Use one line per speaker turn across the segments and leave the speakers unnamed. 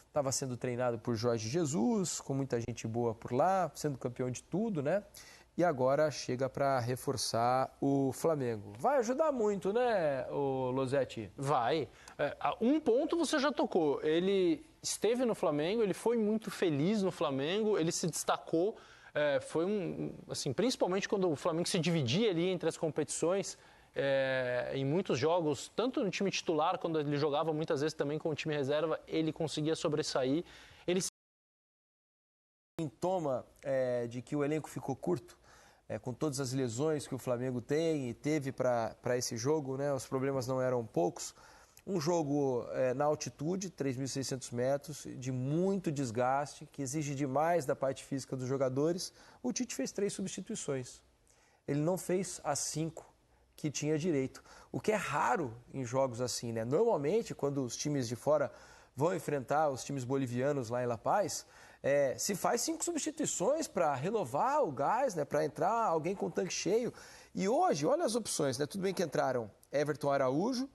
estava sendo treinado por Jorge Jesus, com muita gente boa por lá, sendo campeão de tudo, né? E agora chega para reforçar o Flamengo. Vai ajudar muito, né, o Losetti?
Vai. Um ponto você já tocou. Ele esteve no Flamengo, ele foi muito feliz no Flamengo, ele se destacou. Foi assim, principalmente quando o Flamengo se dividia ali entre as competições, em muitos jogos, tanto no time titular, quando ele jogava muitas vezes também com o time reserva, ele conseguia sobressair. Ele
sintoma de que o elenco ficou curto, com todas as lesões que o Flamengo tem e teve para esse jogo, né? Os problemas não eram poucos. Um jogo na altitude, 3.600 metros, de muito desgaste, que exige demais da parte física dos jogadores. O Tite fez 3 substituições. Ele não fez as 5 que tinha direito, o que é raro em jogos assim, né? Normalmente, quando os times de fora vão enfrentar os times bolivianos lá em La Paz, se faz 5 substituições para renovar o gás, né? Para entrar alguém com o tanque cheio. E hoje, olha as opções, né? Tudo bem que entraram Everton Araújo,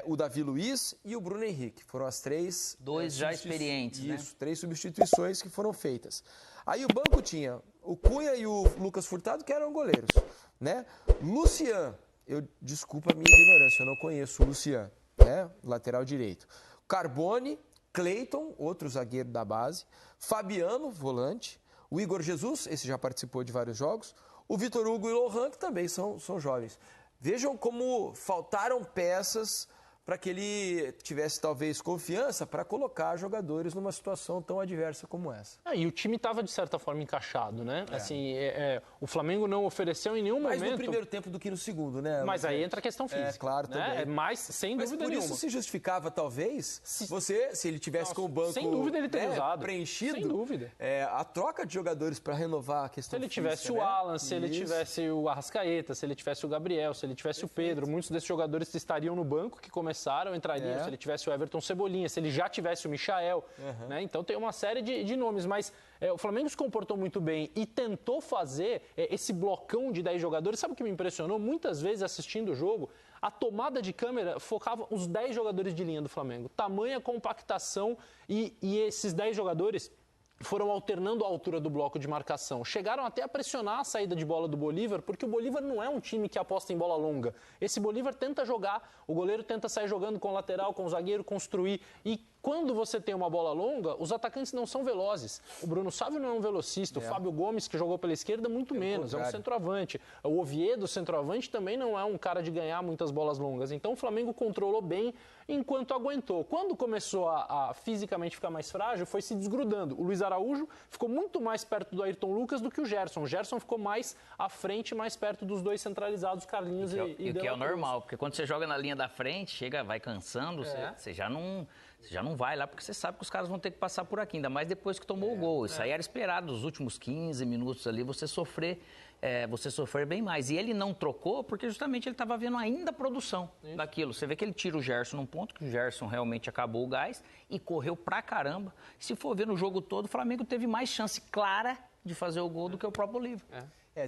o Davi Luiz e o Bruno Henrique. Foram as 3...
Dois já experientes, né?
Isso, 3 substituições que foram feitas. Aí o banco tinha o Cunha e o Lucas Furtado, que eram goleiros, né? Lucian, desculpa a minha ignorância, eu não conheço o Lucian, né? Lateral direito. Carbone, Cleiton, outro zagueiro da base, Fabiano, volante, o Igor Jesus, esse já participou de vários jogos, o Vitor Hugo e o Lohan, que também são jovens. Vejam como faltaram peças para que ele tivesse talvez confiança para colocar jogadores numa situação tão adversa como essa.
E o time estava de certa forma encaixado, né? Assim, o Flamengo não ofereceu em nenhum momento...
Mais no primeiro tempo do que no segundo, né?
Mas aí entra a questão física.
Claro,
né?
também.
Mas sem dúvida nenhuma.
Por isso se justificava, talvez, se ele tivesse com o banco
sem dúvida ele ter usado.
Preenchido,
sem dúvida.
A troca de jogadores para renovar a questão física.
Se ele tivesse o Alan, se ele tivesse o Arrascaeta, se ele tivesse o Gabriel, se ele tivesse o Pedro, muitos desses jogadores estariam no banco, que começaram, entrariam. Se ele tivesse o Everton Cebolinha, se ele já tivesse o Michael. Né? Então tem uma série de nomes, mas o Flamengo se comportou muito bem e tentou fazer esse blocão de 10 jogadores. Sabe o que me impressionou? Muitas vezes assistindo o jogo, a tomada de câmera focava os 10 jogadores de linha do Flamengo. Tamanha compactação e esses 10 jogadores foram alternando a altura do bloco de marcação. Chegaram até a pressionar a saída de bola do Bolívar, porque o Bolívar não é um time que aposta em bola longa. Esse Bolívar tenta jogar, o goleiro tenta sair jogando com o lateral, com o zagueiro, construir. E quando você tem uma bola longa, os atacantes não são velozes. O Bruno Sávio não é um velocista, o Fábio Gomes, que jogou pela esquerda, muito menos, é um centroavante. O Oviedo, centroavante, também não é um cara de ganhar muitas bolas longas. Então o Flamengo controlou bem enquanto aguentou. Quando começou a fisicamente ficar mais frágil, foi se desgrudando. O Luiz Araújo ficou muito mais perto do Ayrton Lucas do que o Gerson. O Gerson ficou mais à frente, mais perto dos dois centralizados, Carlinhos e
o que é o normal, porque quando você joga na linha da frente, vai cansando, você já não vai lá, porque você sabe que os caras vão ter que passar por aqui, ainda mais depois que tomou o gol. Isso aí era esperado, nos últimos 15 minutos ali, você sofrer bem mais. E ele não trocou porque justamente ele estava vendo ainda a produção daquilo. Você vê que ele tira o Gerson num ponto, que o Gerson realmente acabou o gás e correu pra caramba. Se for ver no jogo todo, o Flamengo teve mais chance clara de fazer o gol do que o próprio Bolívar.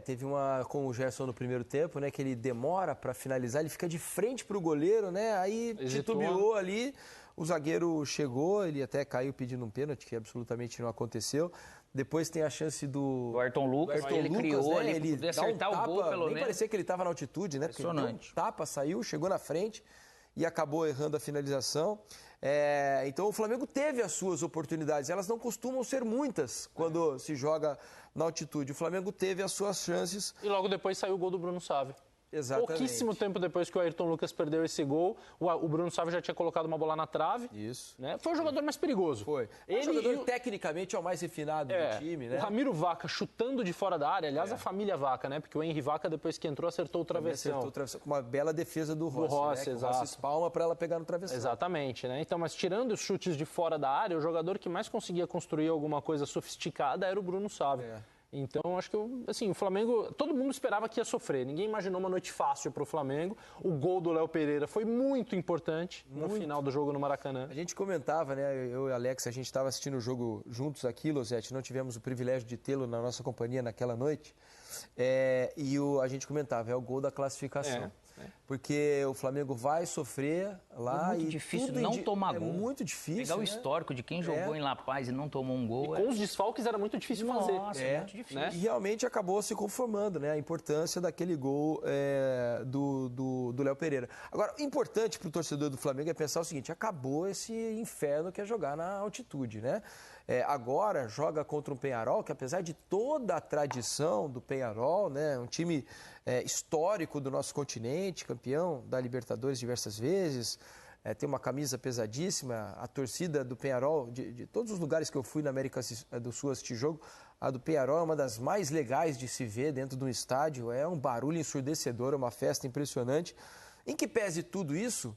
Teve uma com o Gerson no primeiro tempo, né, que ele demora para finalizar, ele fica de frente pro goleiro, né, aí titubeou ali, o zagueiro chegou, ele até caiu pedindo um pênalti, que absolutamente não aconteceu. Depois tem a chance do
Ayrton Lucas, que ele criou, né, ele podia acertar o gol, pelo menos.
Nem parecia que ele estava na altitude, né, porque ele deu um tapa, saiu, chegou na frente e acabou errando a finalização. Então o Flamengo teve as suas oportunidades, elas não costumam ser muitas quando se joga na altitude. O Flamengo teve as suas chances.
E logo depois saiu o gol do Bruno Sávio.
Exatamente.
Pouquíssimo tempo depois que o Ayrton Lucas perdeu esse gol, o Bruno Sávio já tinha colocado uma bola na trave.
Isso.
Né? Foi o jogador mais perigoso.
Foi. O jogador tecnicamente é o mais refinado do time, né?
O Ramiro Vaca chutando de fora da área, aliás, a família Vaca, né? Porque o Henry Vaca, depois que entrou, acertou o travessão.
Com uma bela defesa do Rossi,
exato.
O Rossi espalma para ela pegar no travessão.
Exatamente, né? Então, mas tirando os chutes de fora da área, o jogador que mais conseguia construir alguma coisa sofisticada era o Bruno Sávio. Então, acho que assim, o Flamengo, todo mundo esperava que ia sofrer. Ninguém imaginou uma noite fácil para o Flamengo. O gol do Léo Pereira foi muito importante no final do jogo no Maracanã.
A gente comentava, né? Eu e Alex, a gente estava assistindo o jogo juntos aqui, Losetti. Não tivemos o privilégio de tê-lo na nossa companhia naquela noite. A gente comentava, é o gol da classificação. Porque o Flamengo vai sofrer lá.
É muito difícil não tomar gol.
É muito difícil.
Pegar o histórico de quem jogou em La Paz e não tomou um gol.
E com os desfalques era muito difícil fazer.
Nossa, é muito difícil.
Né? E realmente acabou se conformando, né? A importância daquele gol do Léo Pereira. Agora, o importante para o torcedor do Flamengo é pensar o seguinte: acabou esse inferno que é jogar na altitude, né? Agora joga contra um Peñarol, que apesar de toda a tradição do Peñarol, né, um time histórico do nosso continente, campeão da Libertadores diversas vezes, tem uma camisa pesadíssima, a torcida do Peñarol, de todos os lugares que eu fui na América do Sul assistir jogo, a do Peñarol é uma das mais legais de se ver dentro de um estádio, é um barulho ensurdecedor, é uma festa impressionante. Em que pese tudo isso,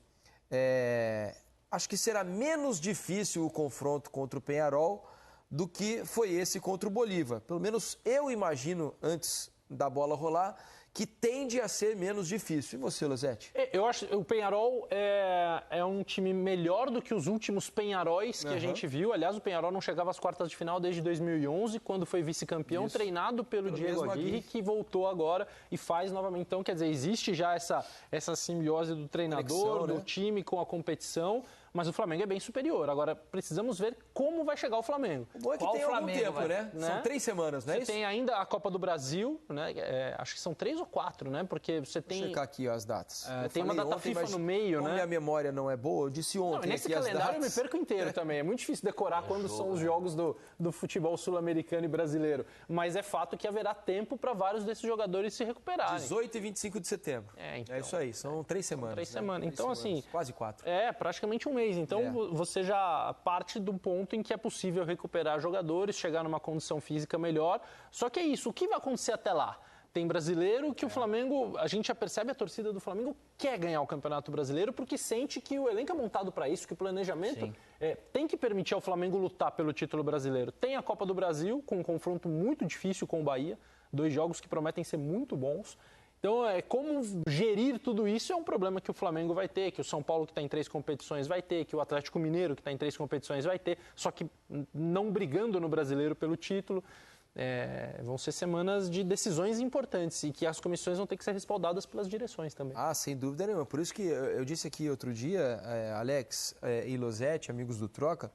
acho que será menos difícil o confronto contra o Peñarol do que foi esse contra o Bolívar. Pelo menos eu imagino, antes da bola rolar, que tende a ser menos difícil. E você, Losetti?
Eu acho que o Peñarol é um time melhor do que os últimos Peñaróis que a gente viu. Aliás, o Peñarol não chegava às quartas de final desde 2011, quando foi vice-campeão, treinado pelo Diego Aguirre, que voltou agora e faz novamente. Então, quer dizer, existe já essa simbiose do treinador, do time com a competição. Mas o Flamengo é bem superior. Agora, precisamos ver como vai chegar o Flamengo.
O bom é que tem algum tempo, né? São 3 semanas, né?
Você tem ainda a Copa do Brasil, né? Acho que são 3 ou 4, né? Porque você tem...
Vou checar aqui as datas.
Tem uma data FIFA no meio, né?
Minha memória não é boa, eu disse ontem.
Não, nesse calendário eu me perco inteiro também. É muito difícil decorar quando são os jogos do futebol sul-americano e brasileiro. Mas é fato que haverá tempo para vários desses jogadores se recuperarem.
18 e 25 de setembro.
Então,
é isso aí, são 3 semanas.
3 semanas. Então, assim...
Quase 4.
Praticamente um mês. Então, você já parte do ponto em que é possível recuperar jogadores, chegar numa condição física melhor. Só que é isso, o que vai acontecer até lá? Tem brasileiro que o Flamengo, a gente já percebe, a torcida do Flamengo quer ganhar o Campeonato Brasileiro porque sente que o elenco é montado para isso, que o planejamento tem que permitir ao Flamengo lutar pelo título brasileiro. Tem a Copa do Brasil, com um confronto muito difícil com o Bahia, 2 jogos que prometem ser muito bons. Então, como gerir tudo isso é um problema que o Flamengo vai ter, que o São Paulo, que está em 3 competições, vai ter, que o Atlético Mineiro, que está em 3 competições, vai ter, só que não brigando no Brasileiro pelo título. Vão ser semanas de decisões importantes e que as comissões vão ter que ser respaldadas pelas direções também.
Sem dúvida nenhuma. Por isso que eu disse aqui outro dia, Alex e Losetti, amigos do Troca,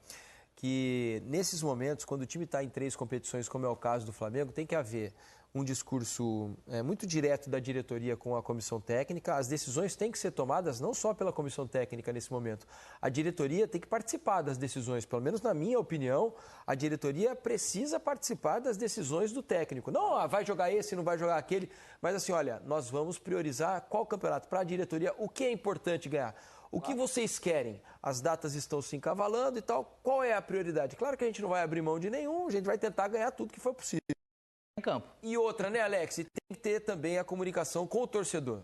que nesses momentos, quando o time está em 3 competições, como é o caso do Flamengo, tem que haver um discurso muito direto da diretoria com a comissão técnica. As decisões têm que ser tomadas não só pela comissão técnica nesse momento. A diretoria tem que participar das decisões. Pelo menos na minha opinião, a diretoria precisa participar das decisões do técnico. Não, vai jogar esse, não vai jogar aquele. Mas assim, olha, nós vamos priorizar qual campeonato. Para a diretoria, o que é importante ganhar? O que vocês querem? As datas estão se encavalando e tal. Qual é a prioridade? Claro que a gente não vai abrir mão de nenhum, a gente vai tentar ganhar tudo que for possível.
Em campo.
E outra, né, Alex? Tem que ter também a comunicação com o torcedor,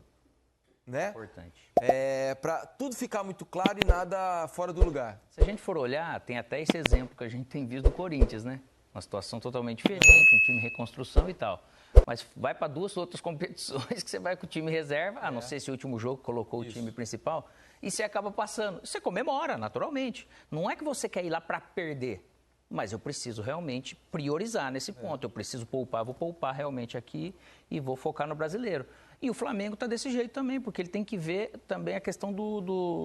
né?
Importante.
Para tudo ficar muito claro e nada fora do lugar.
Se a gente for olhar, tem até esse exemplo que a gente tem visto do Corinthians, né? Uma situação totalmente diferente, um time em reconstrução e tal. Mas vai para 2 outras competições que você vai com o time reserva, não sei se o último jogo colocou o time principal, e você acaba passando. Você comemora, naturalmente. Não é que você quer ir lá para perder. Mas eu preciso realmente priorizar nesse ponto. Eu preciso poupar, vou poupar realmente aqui e vou focar no brasileiro. E o Flamengo está desse jeito também, porque ele tem que ver também a questão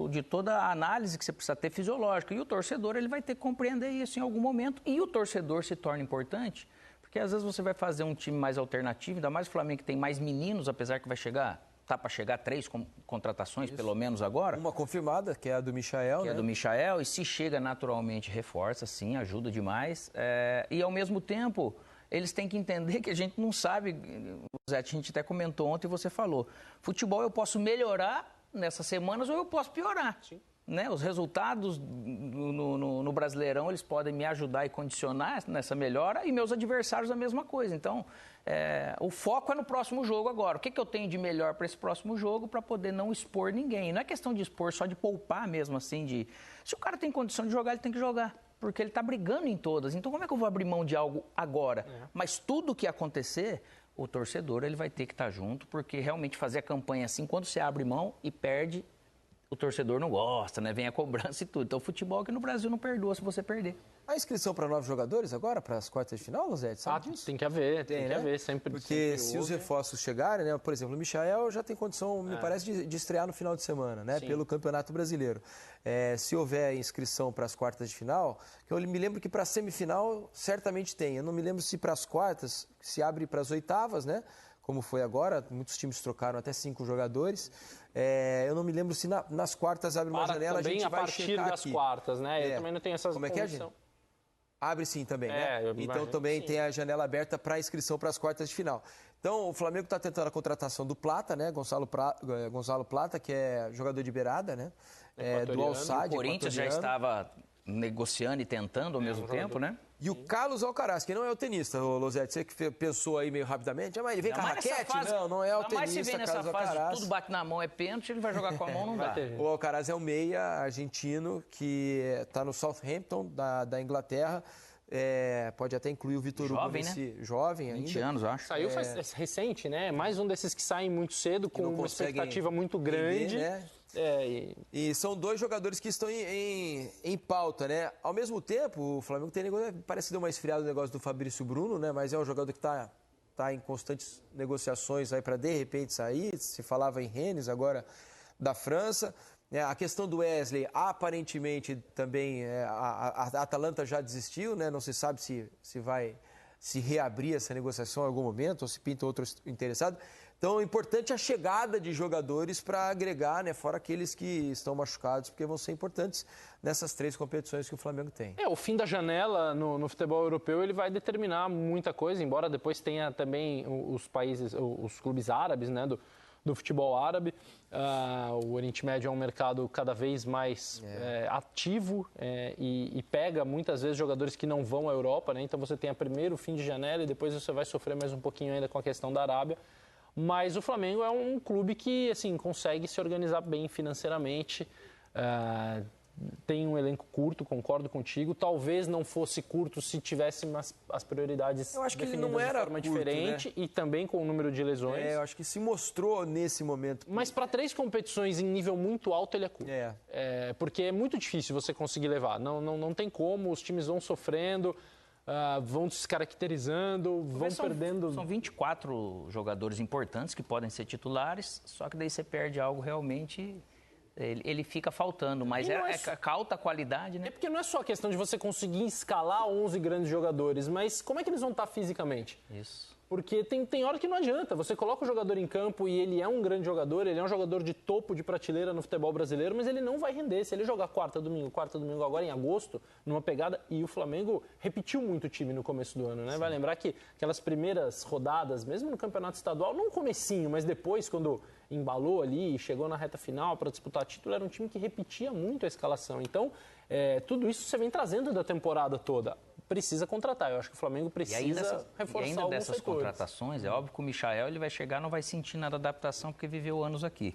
de toda a análise que você precisa ter fisiológica. E o torcedor ele vai ter que compreender isso em algum momento. E o torcedor se torna importante, porque às vezes você vai fazer um time mais alternativo, ainda mais o Flamengo que tem mais meninos, apesar que vai chegar... Está para chegar 3 contratações, pelo menos agora.
Uma confirmada, que é a do Michael,
que é do Michael, e se chega naturalmente, reforça, sim, ajuda demais. E ao mesmo tempo, eles têm que entender que a gente não sabe, Zé, a gente até comentou ontem e você falou, futebol eu posso melhorar nessas semanas ou eu posso piorar. Sim. Né? Os resultados no Brasileirão, eles podem me ajudar e condicionar nessa melhora e meus adversários a mesma coisa. Então, o foco é no próximo jogo agora. O que eu tenho de melhor para esse próximo jogo para poder não expor ninguém? Não é questão de expor, só de poupar mesmo, assim, se o cara tem condição de jogar, ele tem que jogar. Porque ele está brigando em todas. Então, como é que eu vou abrir mão de algo agora? Mas tudo que acontecer, o torcedor ele vai ter que estar junto, porque realmente fazer a campanha assim, quando você abre mão e perde, o torcedor não gosta, né? Vem a cobrança e tudo. Então, o futebol aqui no Brasil não perdoa se você perder.
A inscrição para novos jogadores agora, para as quartas de final, Losete, sabe disso?
Tem que haver, tem que haver, sempre.
Porque
sempre
se os reforços chegarem, né? Por exemplo, o Michael já tem condição, me parece, de estrear no final de semana, né? Sim. Pelo Campeonato Brasileiro. Se houver inscrição para as quartas de final, que eu me lembro que para a semifinal certamente tem. Eu não me lembro se para as quartas se abre para as oitavas, né? Como foi agora, muitos times trocaram até 5 jogadores. Eu não me lembro se nas quartas abre uma janela, a gente vai checar aqui.
Também a partir das quartas, né? Eu também não tenho essas
Como é que é, gente? Abre sim também, né? Então também tem a janela aberta para inscrição para as quartas de final. Então o Flamengo está tentando a contratação do Plata, né? Gonzalo Plata, que é jogador de beirada, né? Do Al-Sadd.
O Corinthians já estava negociando e tentando ao mesmo tempo, né?
E o Carlos Alcaraz, que não é o tenista, Losete, você que pensou aí meio rapidamente, mas ele vem com a raquete? Não é o tenista,
mas se vem nessa
Carlos
fase,
Alcaraz.
tudo bate na mão, é pênalti, ele vai jogar com a mão, não dá.
O Alcaraz é um meia argentino que está no Southampton, da Inglaterra. Pode até incluir o Vitor Hugo nesse jovem ainda.
20 anos, eu acho.
Saiu recente, né? Mais um desses que saem muito cedo, com uma expectativa muito grande.
Vender, né? E são 2 jogadores que estão em pauta, né? Ao mesmo tempo, o Flamengo tem negócio, parece que deu uma esfriada no negócio do Fabrício Bruno, né? Mas é um jogador que está em constantes negociações aí para de repente sair. Se falava em Rennes, agora da França. A questão do Wesley, aparentemente também a Atalanta já desistiu, né? Não se sabe se vai se reabrir essa negociação em algum momento ou se pinta outro interessado. Então, é importante a chegada de jogadores para agregar, né, fora aqueles que estão machucados, porque vão ser importantes nessas 3 competições que o Flamengo tem.
O fim da janela no futebol europeu ele vai determinar muita coisa, embora depois tenha também os países, os clubes árabes, né, do futebol árabe. O Oriente Médio é um mercado cada vez mais ativo e pega muitas vezes jogadores que não vão à Europa, né? Então você tem primeiro o fim de janela e depois você vai sofrer mais um pouquinho ainda com a questão da Arábia. Mas o Flamengo é um clube que assim, consegue se organizar bem financeiramente. Tem um elenco curto, concordo contigo. Talvez não fosse curto se tivesse as prioridades
eu acho que
definidas
ele não era
de forma
curto,
diferente, né? E também com o número de lesões.
Eu acho que se mostrou nesse momento.
Mas para 3 competições em nível muito alto, ele é curto. Porque é muito difícil você conseguir levar. Não tem como, os times vão sofrendo, vão se caracterizando, vão perdendo.
São 24 jogadores importantes que podem ser titulares, só que daí você perde algo realmente... Ele fica faltando, mas é alta qualidade, né?
Porque não é só a questão de você conseguir escalar 11 grandes jogadores, mas como é que eles vão estar fisicamente?
Isso.
Porque tem hora que não adianta. Você coloca o jogador em campo e ele é um grande jogador, ele é um jogador de topo de prateleira no futebol brasileiro, mas ele não vai render. Se ele jogar quarta, domingo agora em agosto, numa pegada... E o Flamengo repetiu muito o time no começo do ano, né? Sim. Vai lembrar que aquelas primeiras rodadas, mesmo no campeonato estadual, não no comecinho, mas depois, quando embalou ali e chegou na reta final para disputar título, era um time que repetia muito a escalação. Então, tudo isso você vem trazendo da temporada toda. Precisa contratar. Eu acho que o Flamengo precisa reforçar
e ainda
alguns
dessas
setores.
Contratações, é óbvio que o Michael ele vai chegar, não vai sentir nada de adaptação porque viveu anos aqui.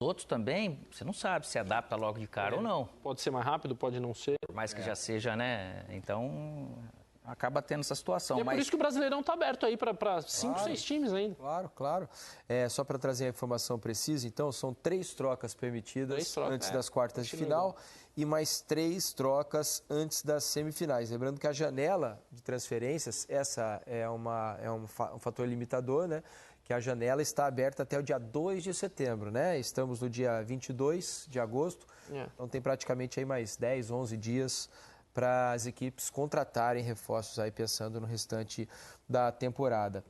Outros também, você não sabe se adapta logo de cara ou não.
Pode ser mais rápido, pode não ser.
Por mais que já seja, né? Então, acaba tendo essa situação.
E é por isso que o Brasileirão está aberto aí para 5, 6 times ainda.
Claro. Só para trazer a informação precisa, então, são 3 trocas permitidas antes das quartas de final e mais 3 trocas antes das semifinais. Lembrando que a janela de transferências, essa é um fator limitador, né? Que a janela está aberta até o dia 2 de setembro, né? Estamos no dia 22 de agosto, então tem praticamente aí mais 10, 11 dias para as equipes contratarem reforços aí pensando no restante da temporada.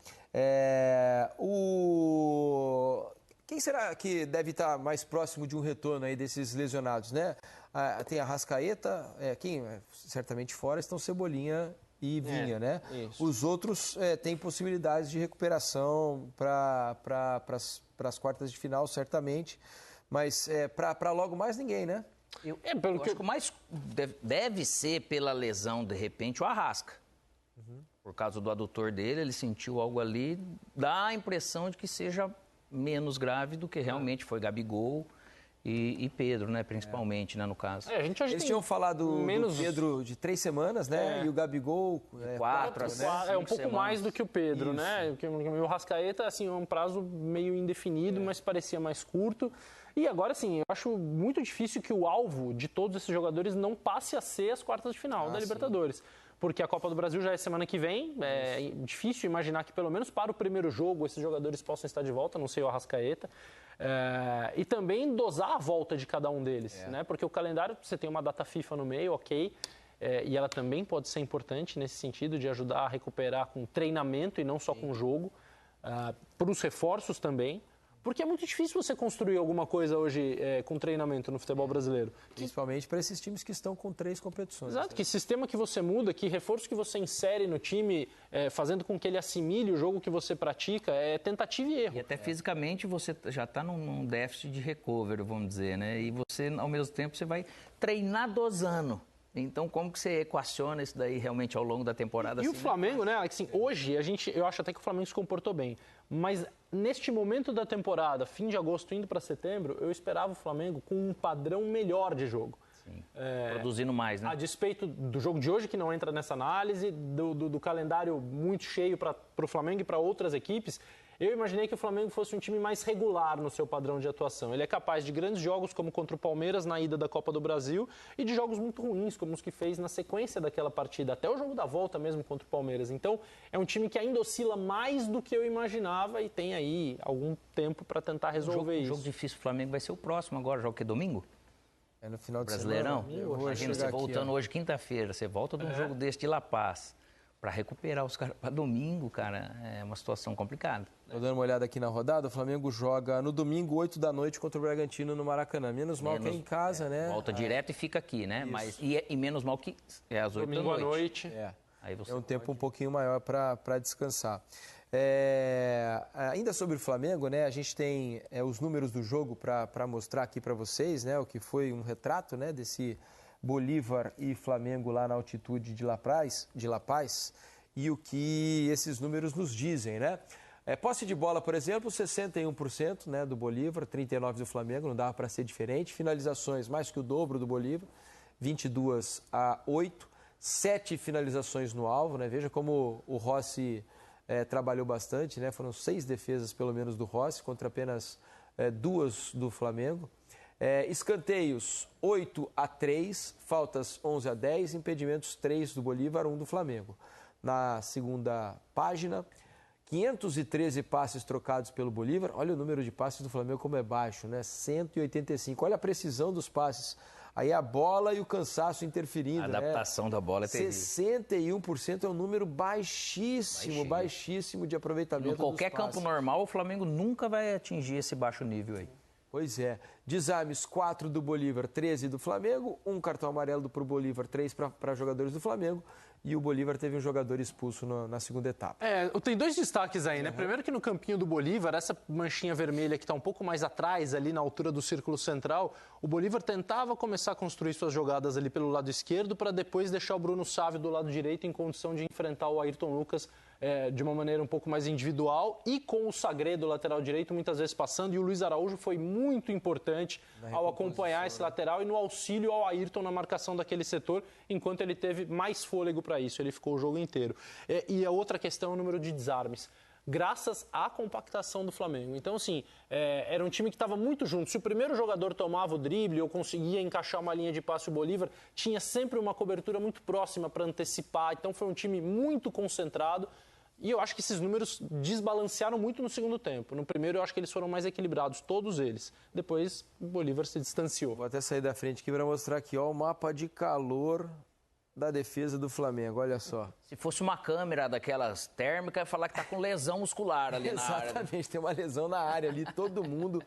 Quem será que deve estar mais próximo de um retorno aí desses lesionados, né? Tem a Arrascaeta, quem certamente fora estão Cebolinha e Vinha, né? Isso. Os outros têm possibilidades de recuperação para as quartas de final, certamente, mas para logo mais ninguém, né?
Eu acho que o mais deve ser pela lesão, de repente, o Arrasca. Por causa do adutor dele, ele sentiu algo ali, dá a impressão de que seja menos grave do que realmente foi Gabigol e Pedro, né, principalmente, né, no caso.
Eles tinham falado do Pedro de 3 semanas, né, e o Gabigol
4, né?
Um pouco mais do que o Pedro, né? O Arrascaeta, assim, é um prazo meio indefinido, mas parecia mais curto. E agora, sim, eu acho muito difícil que o alvo de todos esses jogadores não passe a ser as quartas de final da Libertadores. Porque a Copa do Brasil já é semana que vem, é difícil imaginar que pelo menos para o primeiro jogo esses jogadores possam estar de volta, não sei o Arrascaeta. E também dosar a volta de cada um deles, né? Porque o calendário, você tem uma data FIFA no meio, ok, e ela também pode ser importante nesse sentido de ajudar a recuperar com treinamento e não só com jogo, para os reforços também. Porque é muito difícil você construir alguma coisa hoje com treinamento no futebol brasileiro.
Principalmente para esses times que estão com 3 competições.
Exato, que sistema que você muda, que reforço que você insere no time, fazendo com que ele assimile o jogo que você pratica, é tentativa e erro.
E até fisicamente você já está num déficit de recovery, vamos dizer, né? E você, ao mesmo tempo, você vai treinar dosando. Então, como que você equaciona isso daí realmente ao longo da temporada?
E assim, o Flamengo, né, assim, hoje, eu acho até que o Flamengo se comportou bem. Mas neste momento da temporada, fim de agosto, indo para setembro, eu esperava o Flamengo com um padrão melhor de jogo.
Sim, produzindo mais, né?
A despeito do jogo de hoje, que não entra nessa análise, do calendário muito cheio para o Flamengo e para outras equipes, eu imaginei que o Flamengo fosse um time mais regular no seu padrão de atuação. Ele é capaz de grandes jogos, como contra o Palmeiras na ida da Copa do Brasil, e de jogos muito ruins, como os que fez na sequência daquela partida, até o jogo da volta mesmo contra o Palmeiras. Então, é um time que ainda oscila mais do que eu imaginava e tem aí algum tempo para tentar resolver isso.
O jogo difícil do Flamengo vai ser o próximo agora, jogo que é domingo?
É no final de
Brasileirão?
semana.
Imagina você voltando hoje, quinta-feira, você volta de um jogo desse de La Paz. Para recuperar os caras para domingo, cara, é uma situação complicada.
Estou dando uma olhada aqui na rodada, o Flamengo joga no domingo, 8 da noite, contra o Bragantino no Maracanã. Menos mal que é em casa, né?
Volta direto e fica aqui, né? Mas, e menos mal que é às 8 da noite.
Domingo à noite.
Aí você um tempo um pouquinho maior para descansar. Ainda sobre o Flamengo, né? A gente tem os números do jogo para mostrar aqui para vocês, né? O que foi um retrato, né? Desse Bolívar e Flamengo lá na altitude de La Paz, e o que esses números nos dizem, né? Posse de bola, por exemplo, 61%, né, do Bolívar, 39% do Flamengo, não dava para ser diferente. Finalizações, mais que o dobro do Bolívar, 22-8, 7 finalizações no alvo, né? Veja como o Rossi trabalhou bastante, né? Foram 6 defesas, pelo menos, do Rossi, contra apenas 2 do Flamengo. Escanteios 8-3, faltas 11-10, impedimentos 3 do Bolívar, 1 do Flamengo. Na segunda página, 513 passes trocados pelo Bolívar. Olha o número de passes do Flamengo como é baixo, né? 185. Olha a precisão dos passes. Aí a bola e o cansaço interferindo.
A adaptação da bola é terrível.
61% é um número baixíssimo de aproveitamento.
Em qualquer campo normal, o Flamengo nunca vai atingir esse baixo nível aí.
Pois é. Desarmes 4 do Bolívar, 13 do Flamengo. 1 cartão amarelo para o Bolívar, 3 para jogadores do Flamengo. E o Bolívar teve um jogador expulso na segunda etapa.
Tem 2 destaques aí, né? Primeiro que no campinho do Bolívar, essa manchinha vermelha que está um pouco mais atrás, ali na altura do círculo central, o Bolívar tentava começar a construir suas jogadas ali pelo lado esquerdo para depois deixar o Bruno Sávio do lado direito em condição de enfrentar o Ayrton Lucas de uma maneira um pouco mais individual e com o Sagredo, lateral direito, muitas vezes passando. E o Luiz Araújo foi muito importante ao acompanhar esse lateral e no auxílio ao Ayrton na marcação daquele setor, enquanto ele teve mais fôlego para isso. Ele ficou o jogo inteiro. E a outra questão é o número de desarmes, graças à compactação do Flamengo. Então, assim, era um time que estava muito junto. Se o primeiro jogador tomava o drible ou conseguia encaixar uma linha de passe, o Bolívar tinha sempre uma cobertura muito próxima para antecipar. Então, foi um time muito concentrado. E eu acho que esses números desbalancearam muito no segundo tempo. No primeiro, eu acho que eles foram mais equilibrados, todos eles. Depois, o Bolívar se distanciou.
Vou até sair da frente aqui para mostrar aqui, ó, o mapa de calor da defesa do Flamengo, olha só.
Se fosse uma câmera daquelas térmicas, ia falar que tá com lesão muscular ali na área.
Exatamente, tem uma lesão na área ali, todo mundo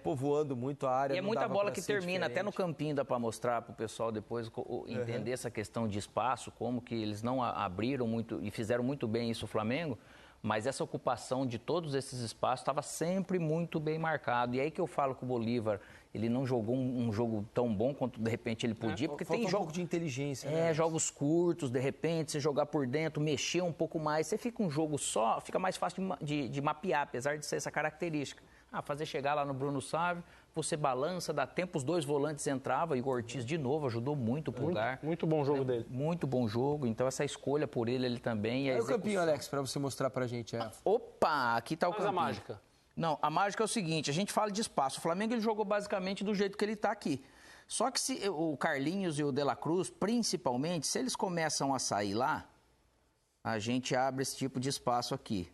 povoando muito a área.
E é muita bola que termina, até no campinho dá para mostrar para o pessoal depois entender essa questão de espaço, como que eles não abriram muito e fizeram muito bem isso o Flamengo, mas essa ocupação de todos esses espaços estava sempre muito bem marcado. E aí que eu falo que o Bolívar, ele não jogou um jogo tão bom quanto de repente ele podia, porque tem
jogo de inteligência, né?
Jogos curtos, de repente, você jogar por dentro, mexer um pouco mais, você fica um jogo só, fica mais fácil de mapear, apesar de ser essa característica. Fazer chegar lá no Bruno Sávio, você balança, dá tempo, os 2 volantes entravam e o Ortiz de novo ajudou muito o Pulgar.
Muito bom jogo dele.
Muito bom jogo, então essa escolha por ele também.
Olha o campinho, Alex, para você mostrar pra gente.
Opa, aqui tá o
Casa
campinho.
mágica.
Não, a mágica é o seguinte, a gente fala de espaço. O Flamengo ele jogou basicamente do jeito que ele está aqui. Só que se o Carlinhos e o De La Cruz, principalmente, se eles começam a sair lá, a gente abre esse tipo de espaço aqui.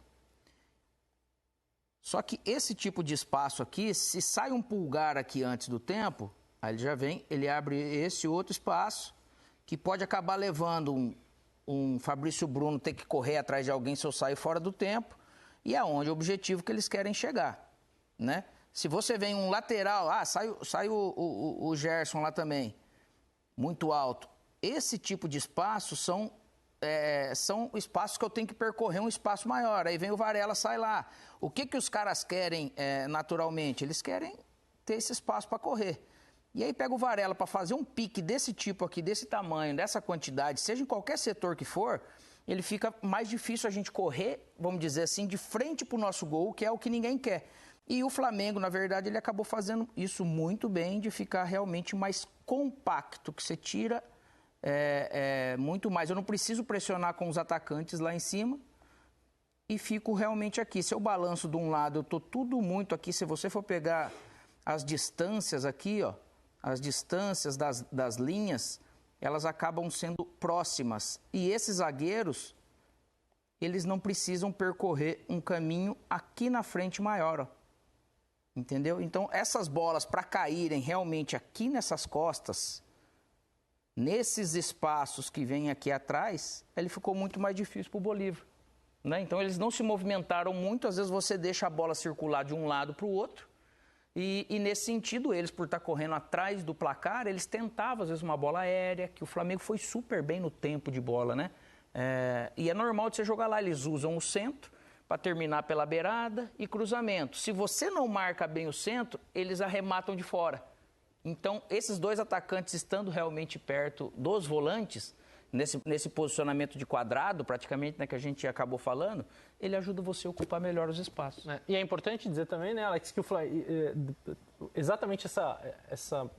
Só que esse tipo de espaço aqui, se sai um pulgar aqui antes do tempo, aí ele já vem, ele abre esse outro espaço, que pode acabar levando um Fabrício Bruno ter que correr atrás de alguém se eu sair fora do tempo, e é onde o objetivo que eles querem chegar, né? Se você vem um lateral, sai o Gerson lá também, muito alto. Esse tipo de espaço são espaços que eu tenho que percorrer um espaço maior. Aí vem o Varela, sai lá. O que os caras querem naturalmente? Eles querem ter esse espaço para correr. E aí pega o Varela para fazer um pique desse tipo aqui, desse tamanho, dessa quantidade, seja em qualquer setor que for, ele fica mais difícil a gente correr, vamos dizer assim, de frente para o nosso gol, que é o que ninguém quer. E o Flamengo, na verdade, ele acabou fazendo isso muito bem, de ficar realmente mais compacto, que você tira muito mais. Eu não preciso pressionar com os atacantes lá em cima e fico realmente aqui. Se eu balanço de um lado, eu estou tudo muito aqui. Se você for pegar as distâncias aqui, ó, as distâncias das linhas, elas acabam sendo próximas. E esses zagueiros, eles não precisam percorrer um caminho aqui na frente maior, ó. Entendeu? Então, essas bolas, para caírem realmente aqui nessas costas, nesses espaços que vêm aqui atrás, ele ficou muito mais difícil para o Bolívar, né? Então, eles não se movimentaram muito. Às vezes, você deixa a bola circular de um lado para o outro. E nesse sentido, eles, por estar correndo atrás do placar, eles tentavam, às vezes, uma bola aérea, que o Flamengo foi super bem no tempo de bola, né? E é normal de você jogar lá. Eles usam o centro para terminar pela beirada e cruzamento. Se você não marca bem o centro, eles arrematam de fora. Então, esses dois atacantes estando realmente perto dos volantes, nesse posicionamento de quadrado, praticamente, né, que a gente acabou falando, ele ajuda você a ocupar melhor os espaços.
E é importante dizer também, né, Alex, que exatamente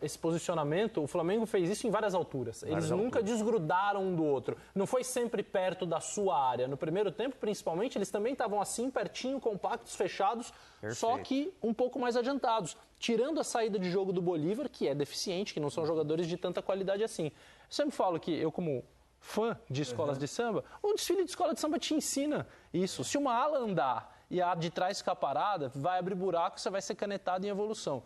esse posicionamento, o Flamengo fez isso em várias alturas. Eles nunca desgrudaram um do outro. Não foi sempre perto da sua área. No primeiro tempo, principalmente, eles também estavam assim, pertinho, compactos, fechados,
Perfeito.
Só que um pouco mais adiantados. Tirando a saída de jogo do Bolívar, que é deficiente, que não são jogadores de tanta qualidade assim. Eu sempre falo que eu, como fã de escolas de samba, o desfile de escola de samba te ensina isso. Se uma ala andar e a de trás ficar parada, vai abrir buraco, você vai ser canetado em evolução.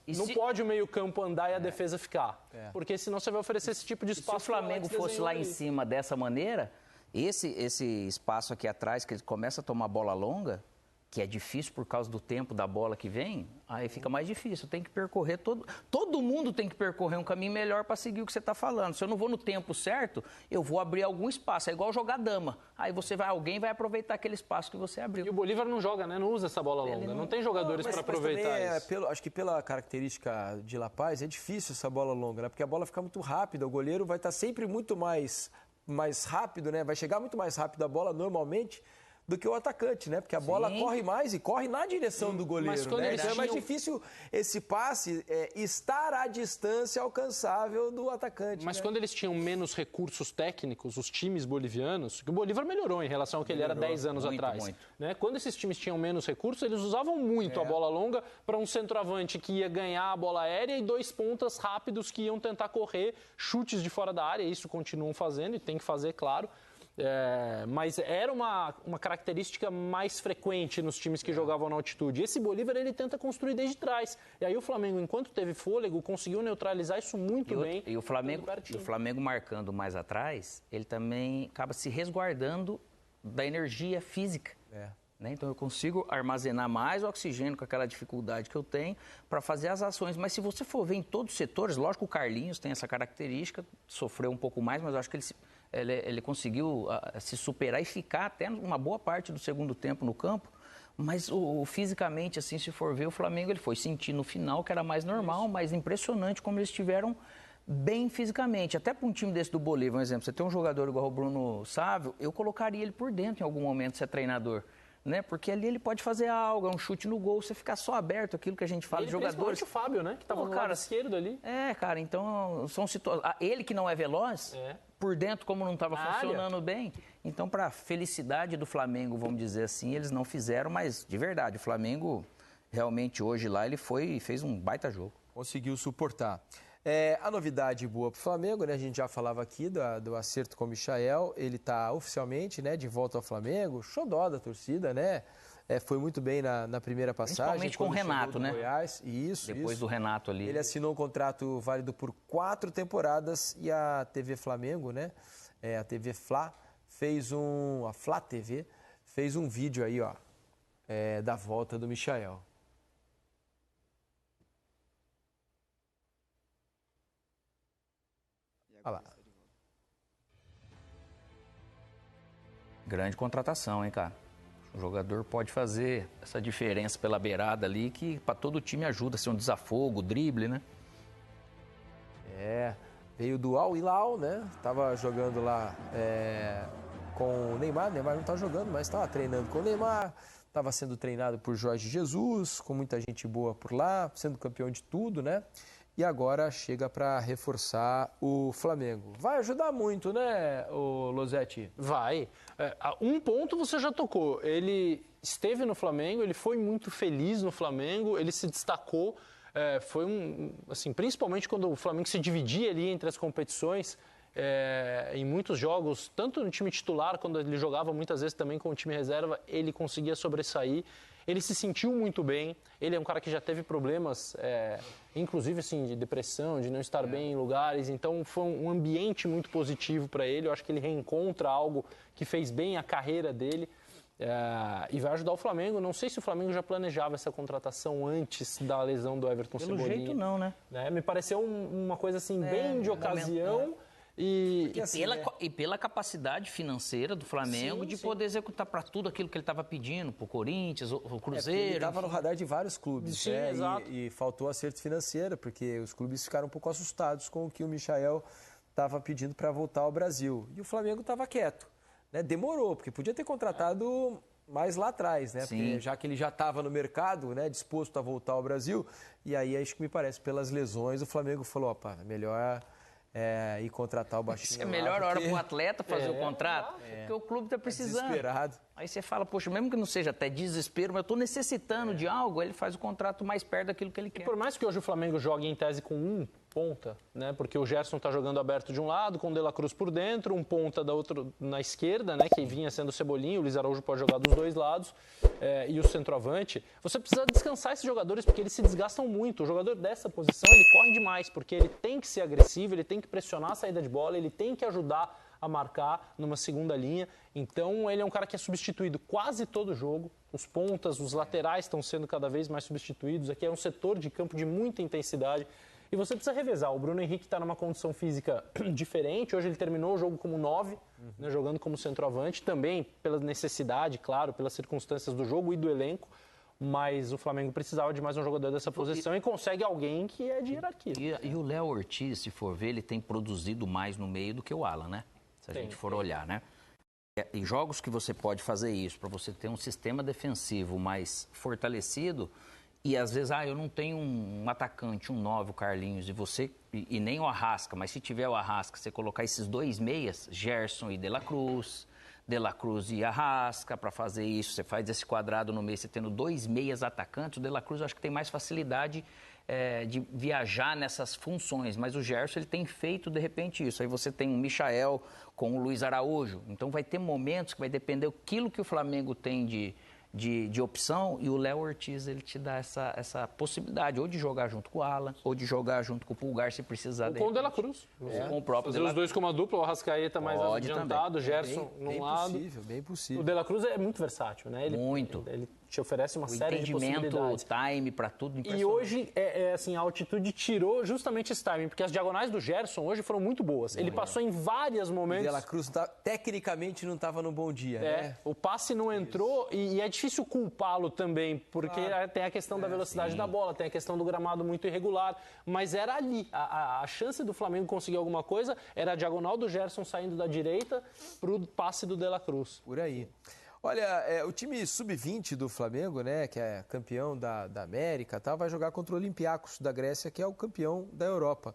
Não pode o meio-campo andar e a defesa ficar. Porque senão você vai oferecer esse tipo de espaço.
Se o Flamengo fosse lá em cima dessa maneira, esse espaço aqui atrás, que ele começa a tomar bola longa, que é difícil por causa do tempo da bola que vem, aí fica mais difícil. Tem que percorrer, todo mundo tem que percorrer um caminho melhor para seguir o que você está falando. Se eu não vou no tempo certo, eu vou abrir algum espaço. É igual jogar dama. Aí alguém vai aproveitar aquele espaço que você abriu.
E o Bolívar não joga, né? Não usa essa bola longa. Não tem jogadores para aproveitar isso.
Acho que pela característica de La Paz, é difícil essa bola longa, né? Porque a bola fica muito rápida. O goleiro vai estar sempre muito mais rápido, né? Vai chegar muito mais rápido a bola normalmente do que o atacante, né? Porque a bola corre mais e corre na direção do goleiro, né? Então é mais difícil esse passe estar à distância alcançável do atacante.
Mas quando eles tinham menos recursos técnicos, os times bolivianos, que o Bolívar melhorou em relação ao que ele era 10 anos atrás. Né? Quando esses times tinham menos recursos, eles usavam muito a bola longa para um centroavante que ia ganhar a bola aérea e dois pontas rápidos que iam tentar correr chutes de fora da área. Isso continuam fazendo e tem que fazer, claro. Mas era uma característica mais frequente nos times que jogavam na altitude. Esse Bolívar, ele tenta construir desde trás. E aí o Flamengo, enquanto teve fôlego, conseguiu neutralizar isso muito bem.
E o Flamengo marcando mais atrás, ele também acaba se resguardando da energia física. Né? Então eu consigo armazenar mais oxigênio com aquela dificuldade que eu tenho para fazer as ações. Mas se você for ver em todos os setores, lógico que o Carlinhos tem essa característica, sofreu um pouco mais, mas eu acho que ele conseguiu se superar e ficar até uma boa parte do segundo tempo no campo. Mas fisicamente, assim, se for ver, o Flamengo ele foi sentir no final que era mais normal, mas impressionante como eles estiveram bem fisicamente. Até para um time desse do Bolívar, um exemplo, você tem um jogador igual o Bruno Sávio, eu colocaria ele por dentro em algum momento, se é treinador. Né? Porque ali ele pode fazer algo, é um chute no gol, você ficar só aberto, aquilo que a gente fala de jogadores.
O Fábio, né? Que estava no lado esquerdo ali.
Cara, então são situações. Ele que não é veloz, por dentro, como não estava funcionando bem. Então, para a felicidade do Flamengo, vamos dizer assim, eles não fizeram, mas de verdade, o Flamengo realmente hoje lá ele fez um baita jogo.
Conseguiu suportar. A novidade boa para o Flamengo, né? A gente já falava aqui do acerto com o Michael, ele está oficialmente, né, de volta ao Flamengo, xodó da torcida, né? Foi muito bem na primeira passagem.
Principalmente com o Renato, né?
Goiás. Isso,
depois do Renato ali.
Ele assinou um contrato válido por 4 temporadas e a TV Flamengo, né? A TV Fla a Fla TV fez um vídeo aí, ó, da volta do Michael. Olha lá.
Grande contratação, hein, cara? O jogador pode fazer essa diferença pela beirada ali, que para todo o time ajuda, assim, um desafogo, drible, né?
Veio do Al Hilal, né? Tava jogando lá com o Neymar. Neymar não tá jogando, mas estava treinando com o Neymar. Estava sendo treinado por Jorge Jesus, com muita gente boa por lá, sendo campeão de tudo, né? E agora chega para reforçar o Flamengo. Vai ajudar muito, né, o Losetti?
Vai. Um ponto você já tocou. Ele esteve no Flamengo, ele foi muito feliz no Flamengo, ele se destacou. Foi assim, principalmente quando o Flamengo se dividia ali entre as competições, em muitos jogos, tanto no time titular, quando ele jogava muitas vezes também com o time reserva, ele conseguia sobressair. Ele se sentiu muito bem, ele é um cara que já teve problemas, inclusive assim, de depressão, de não estar bem em lugares, então foi um ambiente muito positivo para ele. Eu acho que ele reencontra algo que fez bem a carreira dele e vai ajudar o Flamengo. Não sei se o Flamengo já planejava essa contratação antes da lesão do Everton Cebolinha.
Pelo jeito não, né?
Me pareceu uma coisa assim, bem de ocasião.
E pela capacidade financeira do Flamengo de poder executar para tudo aquilo que ele estava pedindo, para o Corinthians, o Cruzeiro.
Ele estava no radar de vários clubes,
sim, exato.
E faltou acerto financeiro, porque os clubes ficaram um pouco assustados com o que o Michael estava pedindo para voltar ao Brasil. E o Flamengo estava quieto, né? Demorou, porque podia ter contratado mais lá atrás, né? Porque já que ele já estava no mercado, né, disposto a voltar ao Brasil, e aí acho que me parece, pelas lesões, o Flamengo falou, opa, melhor... e contratar o baixinho.
Isso é a melhor hora para o atleta fazer o contrato, porque o clube está precisando.
Desesperado.
Aí você fala, poxa, mesmo que não seja até desespero, mas eu estou necessitando de algo, aí ele faz o contrato mais perto daquilo que ele quer.
E por mais que hoje o Flamengo jogue em tese com um ponta, né? Porque o Gerson está jogando aberto de um lado, com o De La Cruz por dentro, um ponta da outra na esquerda, né? Que vinha sendo o Cebolinha, o Luiz Araújo pode jogar dos dois lados, e o centroavante. Você precisa descansar esses jogadores porque eles se desgastam muito. O jogador dessa posição, ele corre demais, porque ele tem que ser agressivo, ele tem que pressionar a saída de bola, ele tem que ajudar a marcar numa segunda linha. Então ele é um cara que é substituído quase todo jogo. Os pontas, os laterais estão sendo cada vez mais substituídos. Aqui é um setor de campo de muita intensidade. E você precisa revezar. O Bruno Henrique está numa condição física diferente. Hoje ele terminou o jogo como 9, né, jogando como centroavante. Também pela necessidade, claro, pelas circunstâncias do jogo e do elenco. Mas o Flamengo precisava de mais um jogador dessa posição e consegue alguém que é de hierarquia.
E o Léo Ortiz, se for ver, ele tem produzido mais no meio do que o Alan, né? Se a gente for olhar, né? Em jogos que você pode fazer isso, para você ter um sistema defensivo mais fortalecido, e às vezes, eu não tenho um atacante, um 9, o Carlinhos, e nem o Arrasca, mas se tiver o Arrasca, você colocar esses dois meias, Gerson e De La Cruz e Arrasca, para fazer isso, você faz esse quadrado no meio, você tendo dois meias atacantes, o De La Cruz eu acho que tem mais facilidade de viajar nessas funções, mas o Gerson ele tem feito de repente isso. Aí você tem o Michael com o Luiz Araújo, então vai ter momentos que vai depender daquilo que o Flamengo tem de opção, e o Léo Ortiz ele te dá essa possibilidade ou de jogar junto com o Alan, ou de jogar junto com o Pulgar se precisar.
Ou com o De La Cruz.
Com o próprio
fazer os dois como uma dupla, o Arrascaeta mais adiantado, o Gerson num lado.
Bem possível.
O De La Cruz é muito versátil, né? Ele te oferece uma série de possibilidades.
O time para tudo impressionante.
E hoje, assim, a altitude tirou justamente esse timing, porque as diagonais do Gerson hoje foram muito boas. Ele passou em vários momentos...
O De La Cruz tecnicamente não estava no bom dia, né?
O passe não entrou e é difícil culpá-lo também, porque tem a questão da velocidade da bola, tem a questão do gramado muito irregular, mas era ali. A chance do Flamengo conseguir alguma coisa era a diagonal do Gerson saindo da direita para o passe do De La Cruz.
Por aí. Olha, o time sub-20 do Flamengo, né, que é campeão da América, vai jogar contra o Olympiacos da Grécia, que é o campeão da Europa.